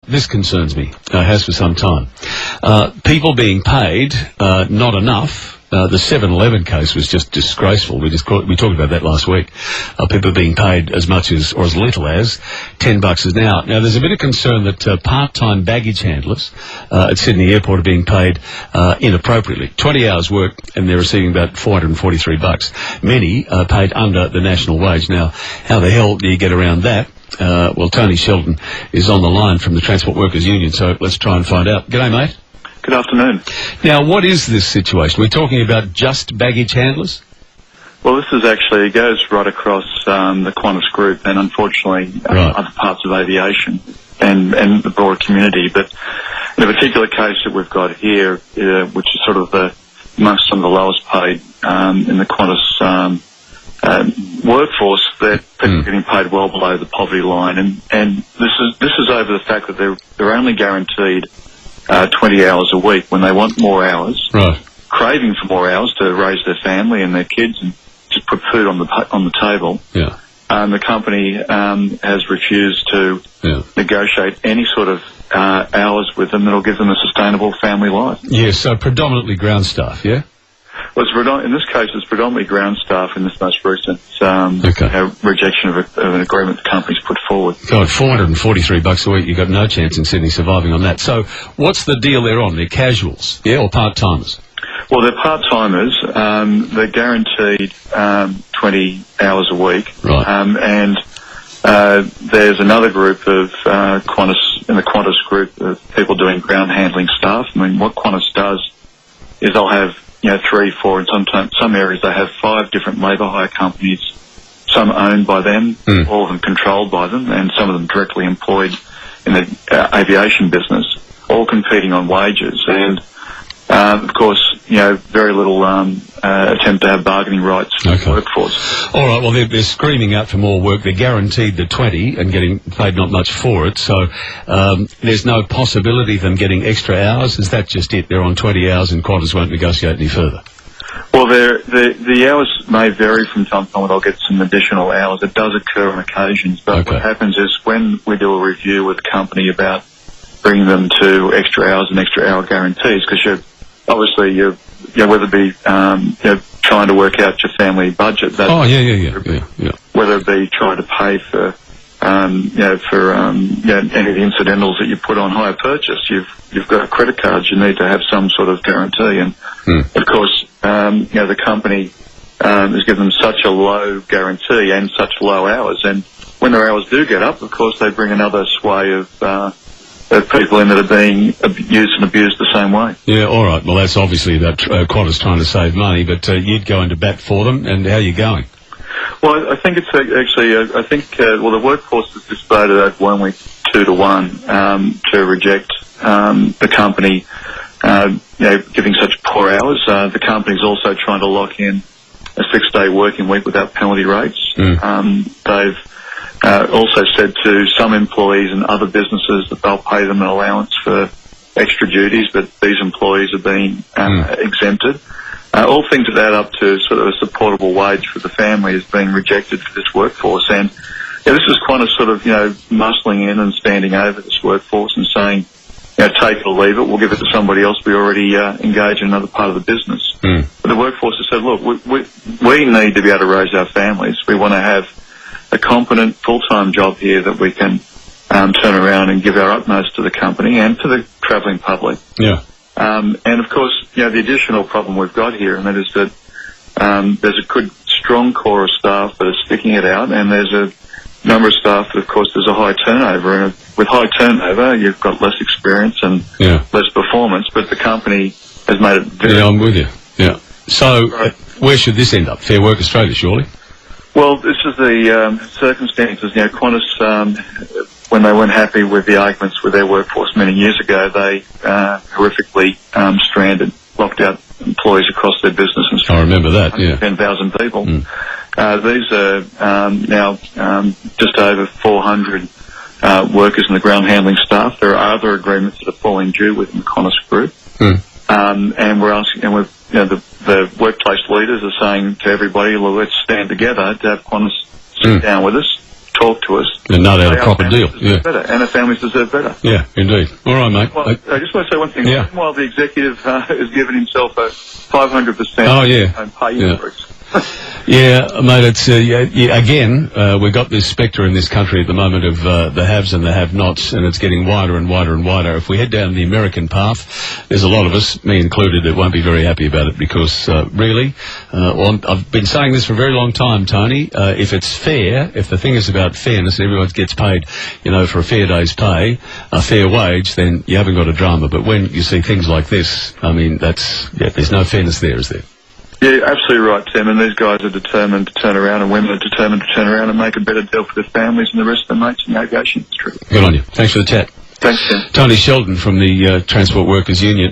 this concerns me, has for some time. People being paid not enough. The 7-Eleven case was just disgraceful. We talked about that last week. People being paid as much as, or as little as, $10 an hour. Now, there's a bit of concern that part-time baggage handlers at Sydney Airport are being paid inappropriately. 20 hours work, and they're receiving about $443. Many are paid under the national wage. Now, how the hell do you get around that? Well, Tony Sheldon is on the line from the Transport Workers Union, so let's try and find out. G'day, mate. Good afternoon. Now, what is this situation? We're talking about just baggage handlers? Well, this is actually, it goes right across the Qantas group and unfortunately other parts of aviation and the broader community. But in the particular case that we've got here, which is sort of amongst some of the lowest paid in the Qantas workforce, that people are getting paid well below the poverty line. And this is over the fact that they're only guaranteed 20 hours a week when they want more hours, craving for more hours to raise their family and their kids and to put food on the table. Yeah. The company has refused to negotiate any sort of hours with them that'll give them a sustainable family life. Yeah, so predominantly ground staff, yeah? Well, in this case, it's predominantly ground staff in this most recent rejection of an agreement the company's put forward. God, $443 a week, you've got no chance in Sydney surviving on that. So what's the deal they're on? They're casuals, yeah, or part-timers? Well, they're part-timers. They're guaranteed 20 hours a week. Right. And there's another group of Qantas, in the Qantas group, of people doing ground handling staff. I mean, what Qantas does is they'll have 3, 4, and sometimes some areas they have 5 different labour hire companies, some owned by them, all of them controlled by them, and some of them directly employed in the aviation business, all competing on wages. And, of course, very little attempt to have bargaining rights for the workforce. All right, well, they're screaming out for more work. They're guaranteed the 20 and getting paid not much for it, so there's no possibility of them getting extra hours. Is that just it? They're on 20 hours and Qantas won't negotiate any further? Well, the hours may vary from time to time. They'll get some additional hours. It does occur on occasions, but what happens is when we do a review with the company about bringing them to extra hours and extra hour guarantees, because obviously, whether it be trying to work out your family budget. Whether it be trying to pay for any of the incidentals that you put on hire purchase. You've got credit cards. You need to have some sort of guarantee, and of course, the company has given them such a low guarantee and such low hours. And when their hours do get up, of course, they bring another sway of people in that are being used and abused the same way. Yeah, all right. Well, that's obviously about Qantas trying to save money, but you'd go into bat for them, and how are you going? Well, I think it's actually, the workforce has just voted overwhelmingly 2-1 to reject the company, giving such poor hours. The company's also trying to lock in a 6-day working week without penalty rates. They've also said to some employees and other businesses that they'll pay them an allowance for extra duties, but these employees are being exempted. All things that add up to sort of a supportable wage for the family is being rejected for this workforce. And this is Qantas sort of, muscling in and standing over this workforce and saying, take it or leave it, we'll give it to somebody else. We already engage in another part of the business. But the workforce has said, look, we need to be able to raise our families. We want to have a competent full-time job here that we can turn around and give our utmost to the company and to the travelling public. Yeah. And of course, the additional problem we've got here, and that is that there's a good, strong core of staff that are sticking it out, and there's a number of staff that, of course, there's a high turnover. And with high turnover, you've got less experience and less performance, but the company has made it very... Yeah, I'm with you. Yeah. So, where should this end up? Fair Work Australia, surely? Well, this is the circumstances. Qantas, when they weren't happy with the arguments with their workforce many years ago, they horrifically stranded, locked out employees across their business. And I remember that, 10,000 people. These are now just over 400 workers in the ground handling staff. There are other agreements that are falling due within the Qantas group. And we're asking, and the workplace leaders are saying to everybody, let's stand together to have Qantas sit down with us, talk to us. And know they had a proper deal. Yeah. Better, and the families deserve better. Yeah, indeed. All right, mate. Well, I just want to say one thing. Yeah. While the executive has given himself a 500% pay increase. Yeah, mate, it's, again, we've got this spectre in this country at the moment of the haves and the have-nots, and it's getting wider and wider and wider. If we head down the American path, there's a lot of us, me included, that won't be very happy about it because, really, I've been saying this for a very long time, Tony, if it's fair, if the thing is about fairness and everyone gets paid, for a fair day's pay, a fair wage, then you haven't got a drama. But when you see things like this, I mean, there's no fairness there, is there? Yeah, absolutely right, Tim. And these guys are determined to turn around, and women are determined to turn around and make a better deal for their families and the rest of the mates in the aviation industry. Good on you. Thanks for the chat. Thanks, Tim. Tony Sheldon from the Transport Workers Union.